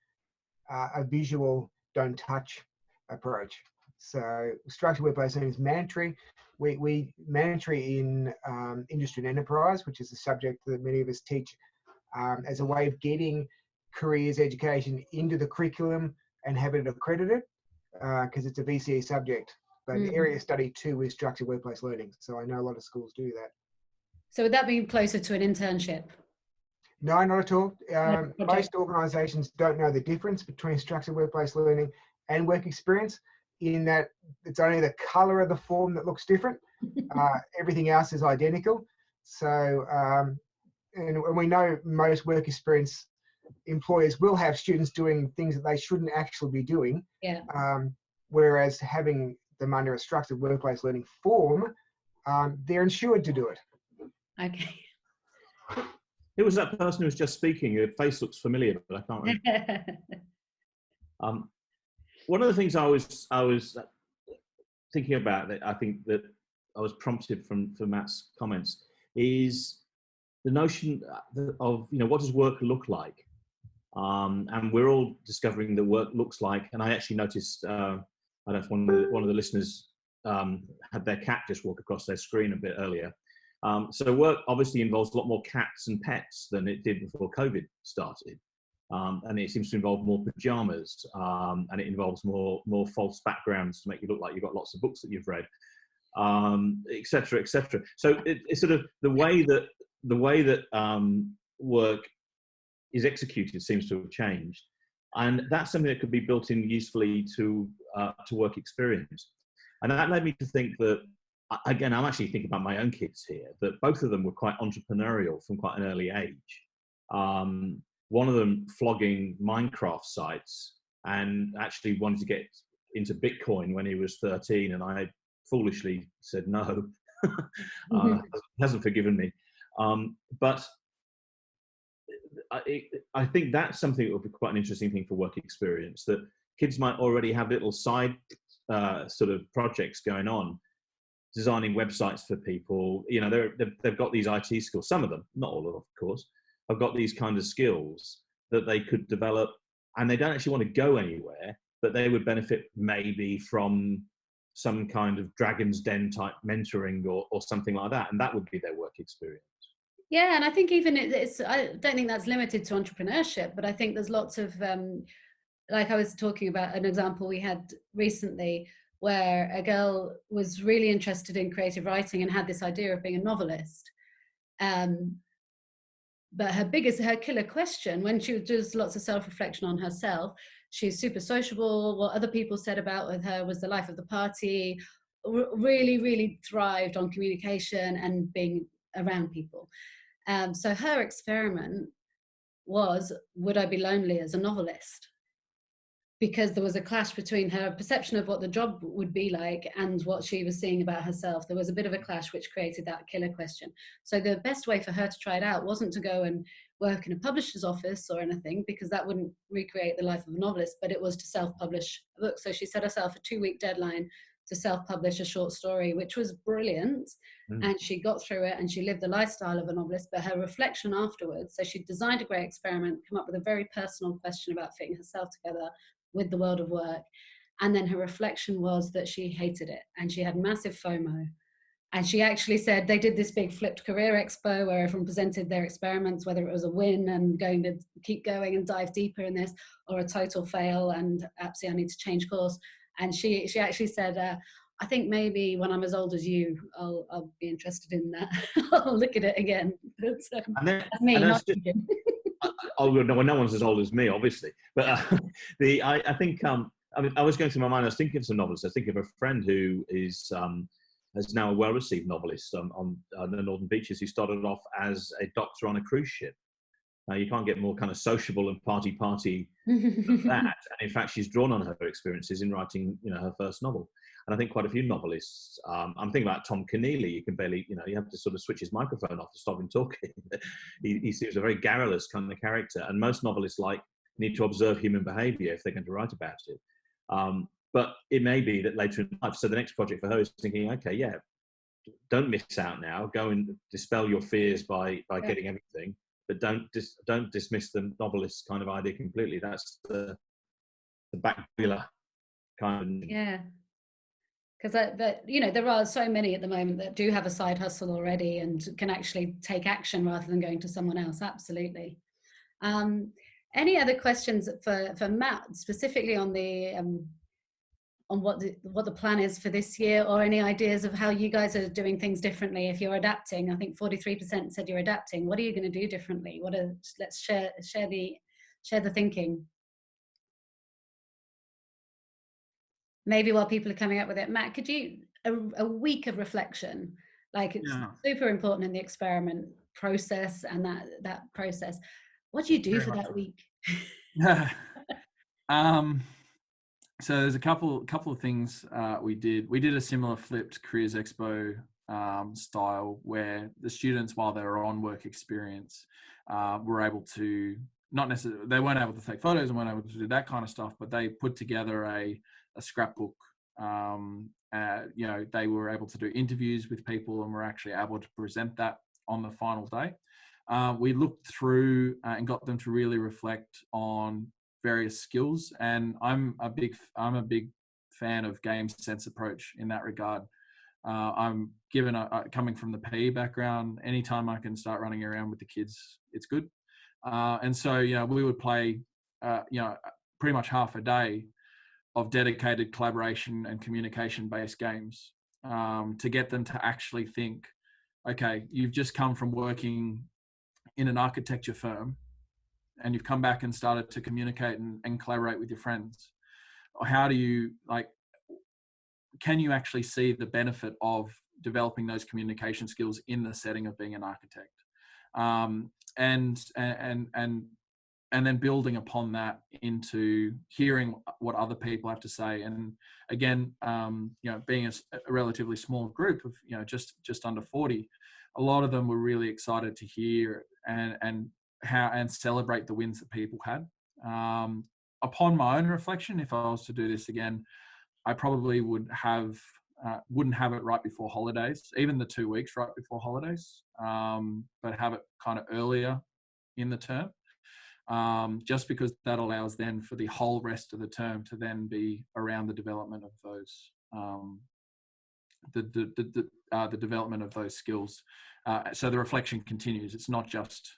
a visual, don't touch approach. So structured workplace learning is mandatory. We mandatory in industry and enterprise, which is a subject that many of us teach as a way of getting careers education into the curriculum and have it accredited, because it's a VCE subject. But area study 2 is structured workplace learning. So I know a lot of schools do that. So would that be closer to an internship? No, not at all. Most organisations don't know the difference between structured workplace learning and work experience, in that it's only the colour of the form that looks different. Everything else is identical. So, and we know most work experience employers will have students doing things that they shouldn't actually be doing. Yeah. Whereas having them under a structured workplace learning form, they're insured to do it. Okay. Who was that person who was just speaking? Your face looks familiar, but I can't remember. One of the things I was thinking about, that I think that I was prompted from Matt's comments, is the notion of, what does work look like? And we're all discovering that work looks like, and I actually noticed, I don't know if one of the listeners had their cat just walk across their screen a bit earlier. So work obviously involves a lot more cats and pets than it did before COVID started. And it seems to involve more pajamas, and it involves more false backgrounds to make you look like you've got lots of books that you've read, et cetera, et cetera. So it's sort of the way that work is executed seems to have changed, and that's something that could be built in usefully to work experience. And that led me to think that, again, I'm actually thinking about my own kids here, that both of them were quite entrepreneurial from quite an early age. One of them flogging Minecraft sites, and actually wanted to get into Bitcoin when he was 13, and I foolishly said no. Hasn't forgiven me. But I think that's something that would be quite an interesting thing for work experience, that kids might already have little side sort of projects going on, designing websites for people. They've got these IT skills. Some of them, not all of them, of course, have got these kind of skills that they could develop, and they don't actually want to go anywhere, but they would benefit maybe from some kind of Dragon's Den type mentoring or something like that, and that would be their work experience. Yeah, and I think even I don't think that's limited to entrepreneurship, but I think there's lots of, like I was talking about an example we had recently, where a girl was really interested in creative writing and had this idea of being a novelist. But her killer question, when she does lots of self-reflection on herself, she's super sociable. What other people said about with her was the life of the party, really, really thrived on communication and being around people. So her experiment was, would I be lonely as a novelist? because there was a clash between her perception of what the job would be like and what she was seeing about herself. There was a bit of a clash, which created that killer question. So the best way for her to try it out wasn't to go and work in a publisher's office or anything, because that wouldn't recreate the life of a novelist, but it was to self-publish a book. So she set herself a 2-week deadline to self-publish a short story, which was brilliant. And she got through it, and she lived the lifestyle of a novelist. But her reflection afterwards, so she designed a great experiment, come up with a very personal question about fitting herself together with the world of work. And then her reflection was that she hated it, and she had massive FOMO. And she actually said they did this big flipped career expo where everyone presented their experiments, whether it was a win and going to keep going and dive deeper in this, or a total fail and absolutely I need to change course. And she actually said, I think maybe when I'm as old as you, I'll be interested in that. I'll look at it again. That's me, not you. Oh, no one's as old as me, obviously. But I think, I mean, I was going through my mind, I was thinking of some novelists. I was thinking of a friend who is now a well-received novelist on the Northern Beaches, who started off as a doctor on a cruise ship. Now, you can't get more kind of sociable and party than that. And in fact, she's drawn on her experiences in writing, her first novel. And I think quite a few novelists, I'm thinking about Tom Keneally. You can barely, you have to sort of switch his microphone off to stop him talking. he seems a very garrulous kind of character. And most novelists need to observe human behavior if they're going to write about it. But it may be that later in life, so the next project for her is thinking, okay, yeah, don't miss out now. Go and dispel your fears by getting everything, but don't dismiss the novelist kind of idea completely. That's the backbiller kind of. Yeah. Because there are so many at the moment that do have a side hustle already and can actually take action rather than going to someone else. Absolutely. Any other questions for Matt, specifically on the on what the plan is for this year, or any ideas of how you guys are doing things differently if you're adapting? I think 43% said you're adapting. What are you going to do differently? Let's share the thinking. Maybe while people are coming up with it, Matt, could you a week of reflection, like it's super important in the experiment process and that process. What do you do for that week? So there's a couple of things we did. We did a similar flipped careers expo style where the students, while they were on work experience, were able to they weren't able to take photos and weren't able to do that kind of stuff, but they put together a scrapbook. They were able to do interviews with people and were actually able to present that on the final day. We looked through and got them to really reflect on various skills, and I'm a big fan of game sense approach in that regard. I'm given coming from the PE background, anytime I can start running around with the kids, it's good. And so we would play pretty much half a day of dedicated collaboration and communication based games to get them to actually think, okay, you've just come from working in an architecture firm and you've come back and started to communicate and collaborate with your friends. How do you can you actually see the benefit of developing those communication skills in the setting of being an architect? And then building upon that into hearing what other people have to say. And again, being a relatively small group of, just under 40, a lot of them were really excited to hear and celebrate the wins that people had. Upon my own reflection, if I was to do this again, I probably wouldn't have it right before holidays, even the 2 weeks right before holidays, but have it kind of earlier in the term, just because that allows then for the whole rest of the term to then be around the development of those the development of those skills. So the reflection continues. It's not just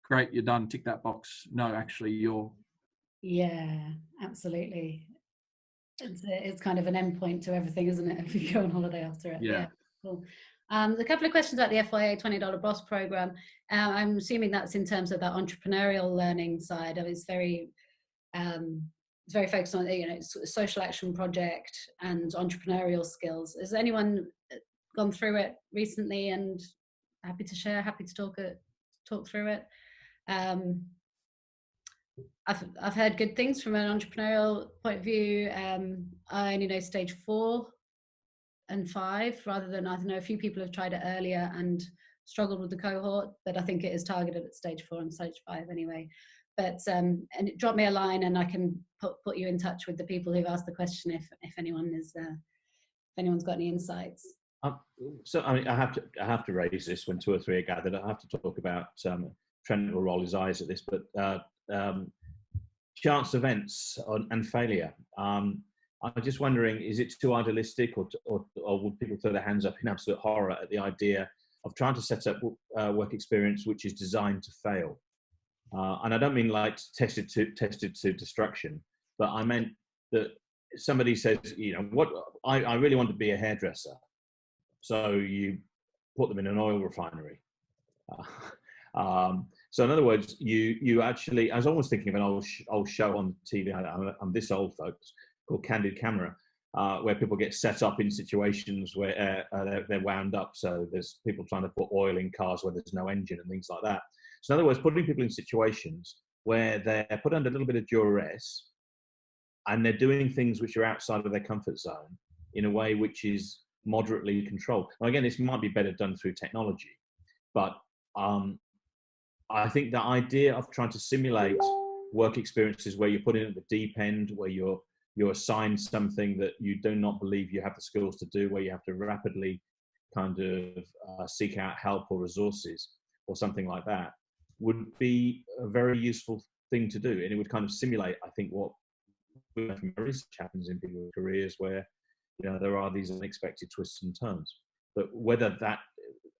great, you're done, tick that box. No, actually you're. Yeah, absolutely. It's kind of an endpoint to everything, isn't it? If you go on holiday after it. Yeah, cool. A couple of questions about the FYA $20 Boss program. I'm assuming that's in terms of that entrepreneurial learning side. It's very focused on social action project and entrepreneurial skills. Has anyone gone through it recently and happy to share? Happy to talk through it. I've heard good things from an entrepreneurial point of view. I only know stage 4 and 5 rather than, I don't know, a few people have tried it earlier and struggled with the cohort, but I think it is targeted at stage 4 and stage 5 anyway. But and drop me a line and I can put you in touch with the people who've asked the question if anyone is if anyone's got any insights. So I mean, I have to raise this when 2 or 3 are gathered. I have to talk about Trent will roll his eyes at this, but chance events and failure. I'm just wondering, is it too idealistic, or would people throw their hands up in absolute horror at the idea of trying to set up work experience which is designed to fail? And I don't mean like tested to destruction, but I meant that somebody says, you know, what I really want to be a hairdresser, so you put them in an oil refinery. So in other words, you actually, I was almost thinking of an old show on TV. I'm this old, folks, called Candid Camera, where people get set up in situations where they're wound up. So there's people trying to put oil in cars where there's no engine and things like that. So in other words, putting people in situations where they're put under a little bit of duress and they're doing things which are outside of their comfort zone in a way which is moderately controlled. Now, again, this might be better done through technology, but I think the idea of trying to simulate work experiences where you're put in at the deep end, where you're assigned something that you do not believe you have the skills to do, where you have to rapidly kind of seek out help or resources or something like that, would be a very useful thing to do. And it would kind of simulate, I think, what from research happens in people's careers where, you know, there are these unexpected twists and turns. But whether that,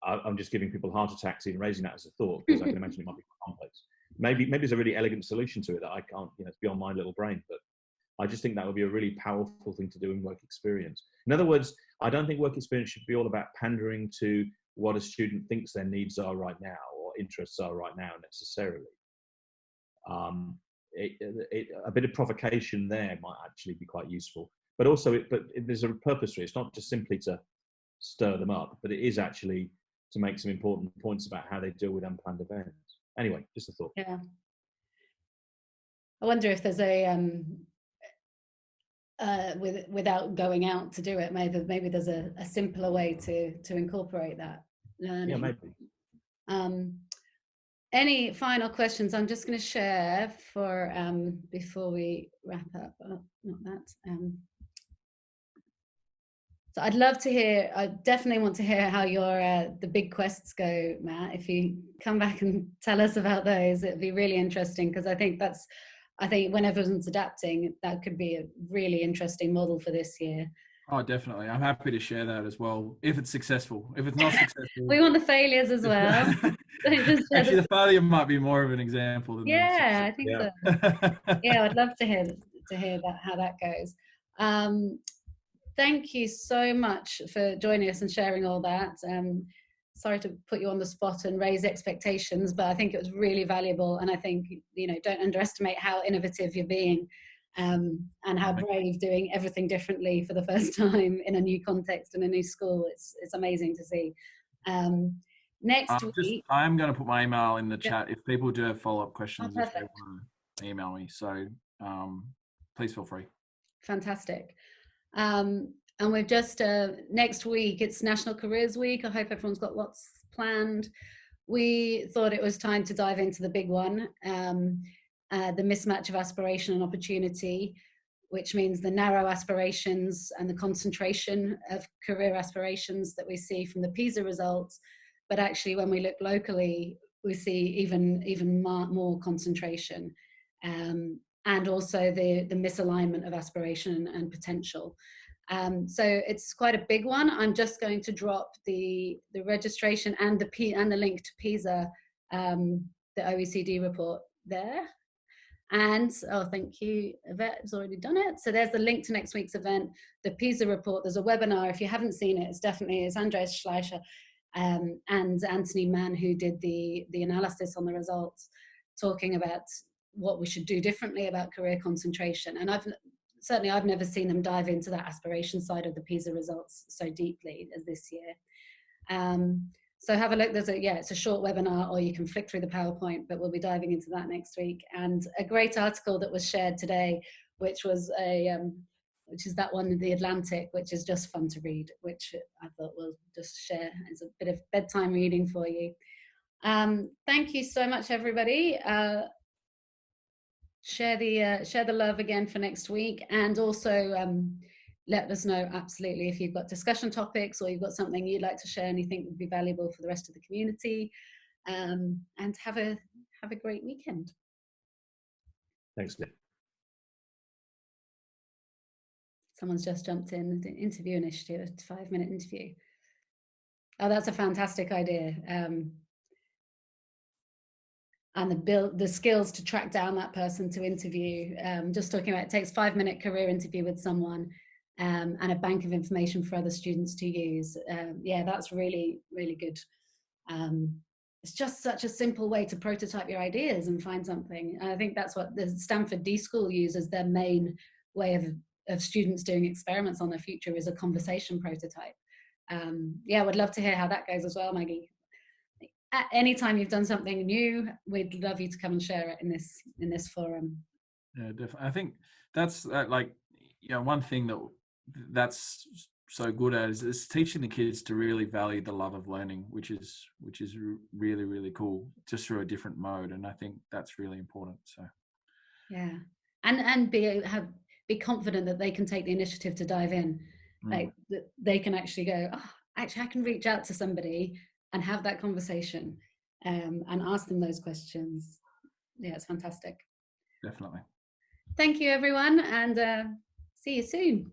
I'm just giving people heart attacks even raising that as a thought, because I can imagine it might be complex. Maybe there's a really elegant solution to it that I can't, you know, it's beyond my little brain, but I just think that would be a really powerful thing to do in work experience. In other words, I don't think work experience should be all about pandering to what a student thinks their needs are right now or interests are right now necessarily. A bit of provocation there might actually be quite useful, but also there's a purpose for it. It's not just simply to stir them up, but it is actually to make some important points about how they deal with unplanned events. Anyway, just a thought. Yeah. I wonder if there's a without going out to do it, maybe there's a simpler way to incorporate that learning. Yeah, maybe. Any final questions? I'm just going to share for before we wrap up. Oh, not that. So I'd love to hear. I definitely want to hear how your the big quests go, Matt. If you come back and tell us about those, it'd be really interesting, because I think when everyone's adapting, that could be a really interesting model for this year. Oh, definitely. I'm happy to share that as well, if it's successul. If it's not successful... We want the failures as well. Actually, the failure might be more of an example than I think so. Yeah, I'd love to hear that, how that goes. Thank you so much for joining us and sharing all that. Sorry to put you on the spot and raise expectations, but I think it was really valuable. And I think, you know, don't underestimate how innovative you're being, and how brave, doing everything differently for the first time in a new context and a new school. It's amazing to see. Next week, I am going to put my email in the chat if people do have follow-up questions. If they want to email me, so please feel free. Fantastic. And we've just next week, it's National Careers Week. I hope everyone's got lots planned. We thought it was time to dive into the big one, the mismatch of aspiration and opportunity, which means the narrow aspirations and the concentration of career aspirations that we see from the PISA results. But actually, when we look locally, we see even more concentration, and also the misalignment of aspiration and potential. So it's quite a big one. I'm just going to drop the registration and the link to PISA, the OECD report there. And thank you, Yvette has already done it. So there's the link to next week's event, the PISA report. There's a webinar. If you haven't seen it, it's Andreas Schleicher and Anthony Mann, who did the analysis on the results, talking about what we should do differently about career concentration. And I've never seen them dive into that aspiration side of the PISA results so deeply as this year. So have a look. It's a short webinar, or you can flick through the PowerPoint, but we'll be diving into that next week. And a great article that was shared today, which is that one in the Atlantic, which is just fun to read, which I thought we'll just share as a bit of bedtime reading for you. Thank you so much, everybody. Share the love again for next week, and also let us know absolutely if you've got discussion topics, or you've got something you'd like to share and you think would be valuable for the rest of the community. And have a great weekend. Thanks, Liv. Someone's just jumped in. The interview initiative, a 5-minute interview. Oh, that's a fantastic idea. And the skills to track down that person to interview. Just talking about, it takes 5-minute career interview with someone, and a bank of information for other students to use. Yeah, that's really, really good. It's just such a simple way to prototype your ideas and find something. And I think that's what the Stanford D School uses. Their main way of students doing experiments on their future is a conversation prototype. Yeah, would love to hear how that goes as well, Maggie. At any time you've done something new, we'd love you to come and share it in this forum. Yeah, definitely. I think that's one thing that's so good at is teaching the kids to really value the love of learning, which is really, really cool, just through a different mode. And I think that's really important. So yeah, and be confident that they can take the initiative to dive in. Like that they can actually go, oh, actually I can reach out to somebody and have that conversation, and ask them those questions. Yeah, it's fantastic. Definitely. Thank you, everyone, and see you soon.